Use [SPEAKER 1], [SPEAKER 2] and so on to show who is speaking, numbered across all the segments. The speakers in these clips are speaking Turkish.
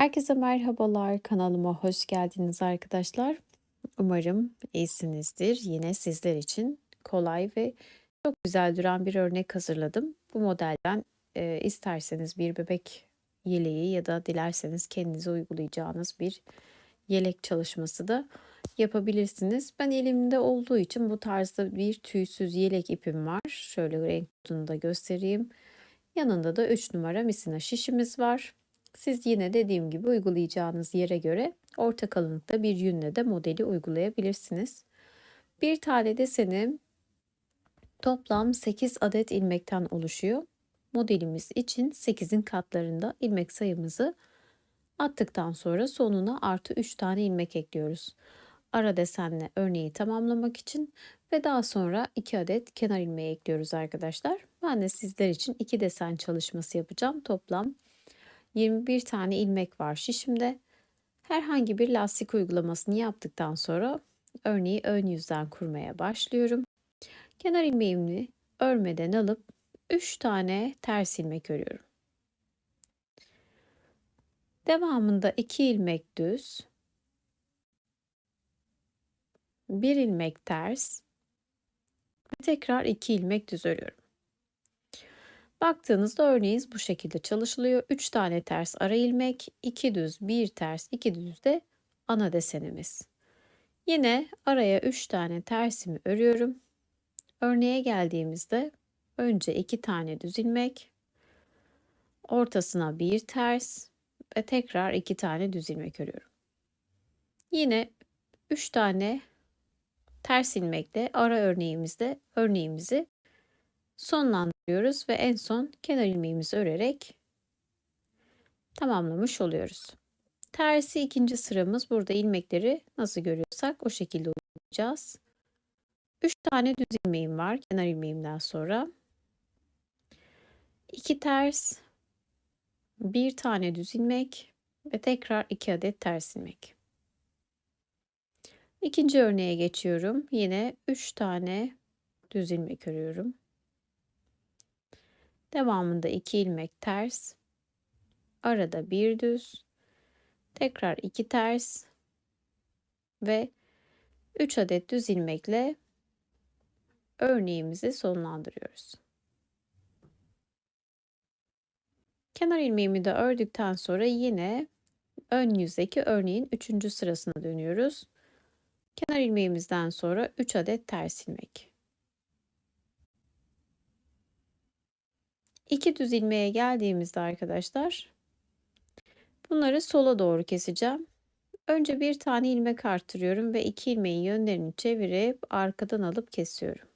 [SPEAKER 1] Herkese merhabalar, kanalıma hoş geldiniz arkadaşlar. Umarım iyisinizdir. Yine sizler için kolay ve çok güzel duran bir örnek hazırladım. Bu modelden isterseniz bir bebek yeleği ya da dilerseniz kendinize uygulayacağınız bir yelek çalışması da yapabilirsiniz. Ben elimde olduğu için bu tarzda bir tüysüz yelek ipim var. Şöyle renk kodunu da göstereyim. Yanında da 3 numara misina şişimiz var. Siz yine dediğim gibi uygulayacağınız yere göre orta kalınlıkta bir yünle de modeli uygulayabilirsiniz. Bir tane desenim toplam 8 adet ilmekten oluşuyor. Modelimiz için 8'in katlarında ilmek sayımızı attıktan sonra sonuna artı 3 tane ilmek ekliyoruz. Ara desenle örneği tamamlamak için ve daha sonra 2 adet kenar ilmeği ekliyoruz arkadaşlar. Ben de sizler için 2 desen çalışması yapacağım. Toplam 21 tane ilmek var şişimde. Herhangi bir lastik uygulamasını yaptıktan sonra örneği ön yüzden kurmaya başlıyorum. Kenar ilmeğimi örmeden alıp 3 tane ters ilmek örüyorum. Devamında 2 ilmek düz, 1 ilmek ters ve tekrar 2 ilmek düz örüyorum. Baktığınızda örneğiniz bu şekilde çalışılıyor. 3 tane ters ara ilmek, 2 düz, 1 ters, 2 düz de ana desenimiz. Yine araya 3 tane tersimi örüyorum. Örneğe geldiğimizde önce 2 tane düz ilmek, ortasına 1 ters ve tekrar 2 tane düz ilmek örüyorum. Yine 3 tane ters ilmekle ara örneğimizi sonlandırıyoruz ve en son kenar ilmeğimizi örerek tamamlamış oluyoruz. Tersi ikinci sıramız. Burada ilmekleri nasıl görüyorsak o şekilde uygulayacağız. 3 tane düz ilmeğim var kenar ilmeğimden sonra. 2 ters, 1 tane düz ilmek ve tekrar 2 adet ters ilmek. İkinci örneğe geçiyorum. Yine 3 tane düz ilmek örüyorum. Devamında 2 ilmek ters, arada 1 düz, tekrar 2 ters ve 3 adet düz ilmekle örneğimizi sonlandırıyoruz. Kenar ilmeğimi de ördükten sonra yine ön yüzdeki örneğin 3. sırasına dönüyoruz. Kenar ilmeğimizden sonra 3 adet ters ilmek. 2 düz ilmeğe geldiğimizde arkadaşlar bunları sola doğru keseceğim. Önce bir tane ilmek arttırıyorum ve 2 ilmeğin yönlerini çevirip arkadan alıp kesiyorum.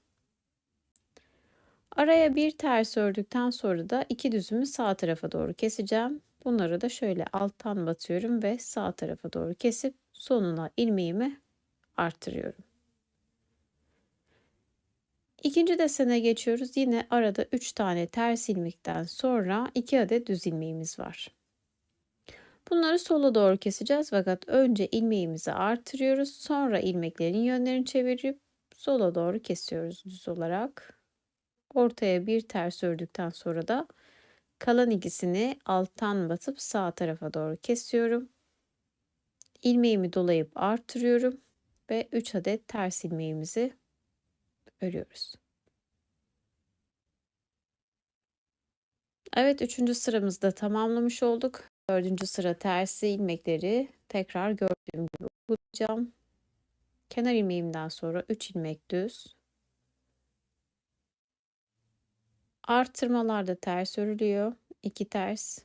[SPEAKER 1] Araya bir ters ördükten sonra da 2 düzümü sağ tarafa doğru keseceğim. Bunları da şöyle alttan batıyorum ve sağ tarafa doğru kesip sonuna ilmeğimi arttırıyorum. İkinci desene geçiyoruz. Yine arada 3 tane ters ilmekten sonra 2 adet düz ilmeğimiz var. Bunları sola doğru keseceğiz fakat önce ilmeğimizi artırıyoruz. Sonra ilmeklerin yönlerini çevirip sola doğru kesiyoruz düz olarak. Ortaya bir ters ördükten sonra da kalan ikisini alttan batıp sağ tarafa doğru kesiyorum. İlmeğimi dolayıp artırıyorum ve 3 adet ters ilmeğimizi örüyoruz. Evet, 3. sıramızda tamamlamış olduk. 4. sıra tersi ilmekleri tekrar gördüğüm gibi uygulayacağım. Kenar ilmeğimden sonra 3 ilmek düz. Artırmalarda ters örülüyor. 2 ters,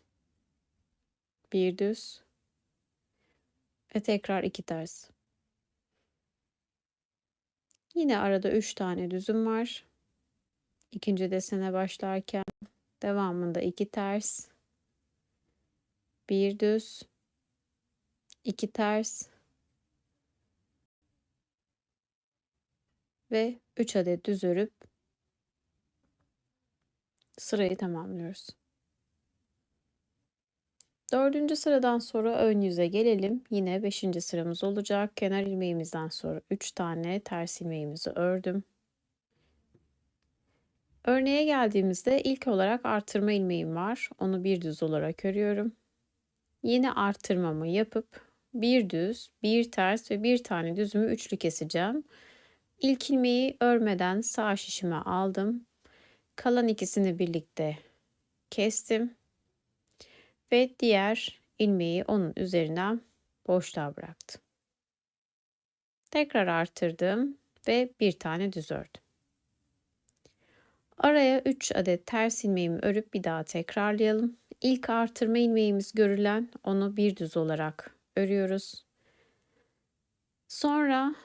[SPEAKER 1] 1 düz ve tekrar 2 ters. Yine arada 3 tane düzüm var. İkinci desene başlarken devamında 2 ters, 1 düz, 2 ters ve 3 adet düz örüp sırayı tamamlıyoruz. 4. sıradan sonra ön yüze gelelim. Yine 5. sıramız olacak. Kenar ilmeğimizden sonra 3 tane ters ilmeğimizi ördüm. Örneğe geldiğimizde ilk olarak artırma ilmeğim var. Onu bir düz olarak örüyorum. yine artırmamı yapıp bir düz, bir ters ve bir tane düzümü üçlü keseceğim. İlk ilmeği örmeden sağ şişime aldım. Kalan ikisini birlikte kestim ve diğer ilmeği onun üzerinden boşluğa bıraktım. Tekrar artırdım ve bir tane düz ördüm. Araya 3 adet ters ilmeğimi örüp bir daha tekrarlayalım. İlk artırma ilmeğimiz görülen, onu bir düz olarak örüyoruz. Sonra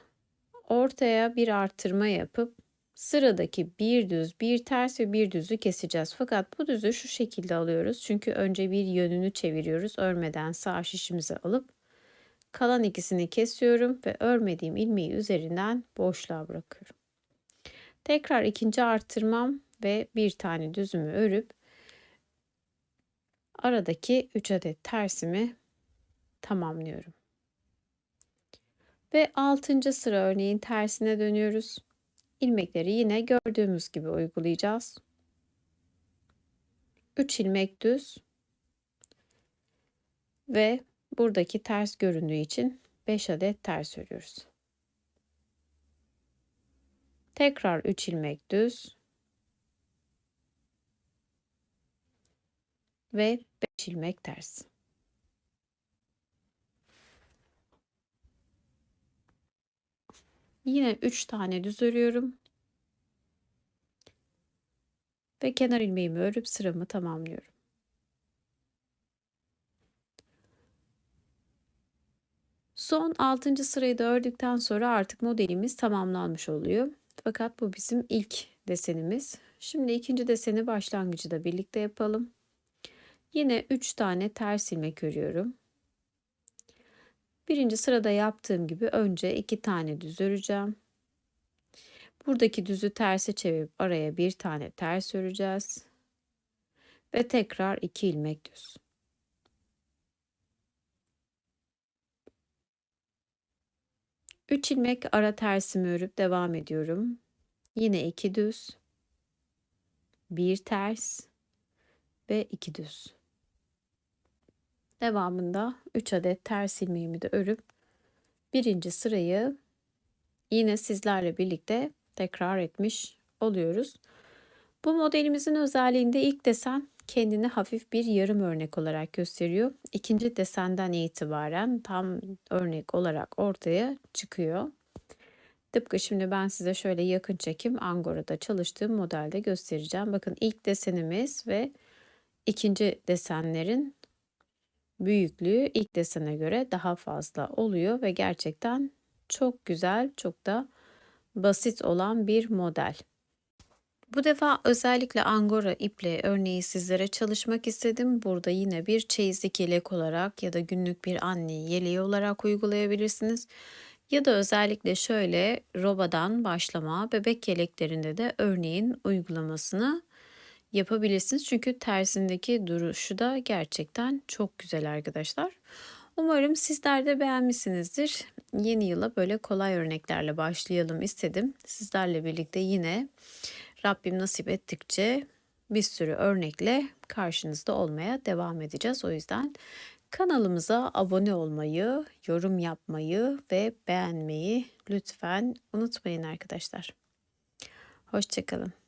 [SPEAKER 1] ortaya bir artırma yapıp sıradaki bir düz, bir ters ve bir düzü keseceğiz. Fakat bu düzü şu şekilde alıyoruz. Çünkü önce bir yönünü çeviriyoruz. Örmeden sağ şişimizi alıp kalan ikisini kesiyorum ve örmediğim ilmeği üzerinden boşluğa bırakıyorum. Tekrar ikinci artırmam ve bir tane düzümü örüp aradaki 3 adet tersimi tamamlıyorum. Ve 6. sıra örneğin tersine dönüyoruz. İlmekleri yine gördüğümüz gibi uygulayacağız. 3 ilmek düz ve buradaki ters göründüğü için 5 adet ters örüyoruz. Tekrar 3 ilmek düz ve 5 ilmek ters. Yine 3 tane düz örüyorum ve kenar ilmeğimi örüp sıramı tamamlıyorum. Son 6. sırayı da ördükten sonra artık modelimiz tamamlanmış oluyor. Fakat bu bizim ilk desenimiz. Şimdi ikinci deseni başlangıcı da birlikte yapalım. Yine 3 tane ters ilmek örüyorum. Birinci sırada yaptığım gibi önce 2 tane düz öreceğim. Buradaki düzü terse çevirip araya bir tane ters öreceğiz. Ve tekrar 2 ilmek düz. Üç ilmek ara tersimi örüp devam ediyorum. Yine 2 düz, bir ters ve 2 düz. Devamında 3 adet ters ilmeğimi de örüp birinci sırayı yine sizlerle birlikte tekrar etmiş oluyoruz. Bu modelimizin özelliğinde ilk desen kendini hafif bir yarım örnek olarak gösteriyor. İkinci desenden itibaren tam örnek olarak ortaya çıkıyor. Tıpkı şimdi ben size şöyle yakın çekim Angora'da çalıştığım modelde göstereceğim. Bakın ilk desenimiz ve ikinci desenlerin büyüklüğü ilk desene göre daha fazla oluyor ve gerçekten çok güzel, çok da basit olan bir model. Bu defa özellikle Angora iple örneği sizlere çalışmak istedim. Burada yine bir çeyizlik yelek olarak ya da günlük bir anne yeleği olarak uygulayabilirsiniz. Ya da özellikle şöyle robadan başlama bebek yeleklerinde de örneğin uygulamasını yapabilirsiniz. Çünkü tersindeki duruşu da gerçekten çok güzel arkadaşlar. Umarım sizler de beğenmişsinizdir. Yeni yıla böyle kolay örneklerle başlayalım istedim. Sizlerle birlikte yine Rabbim nasip ettikçe bir sürü örnekle karşınızda olmaya devam edeceğiz. O yüzden kanalımıza abone olmayı, yorum yapmayı ve beğenmeyi lütfen unutmayın arkadaşlar. Hoşça kalın.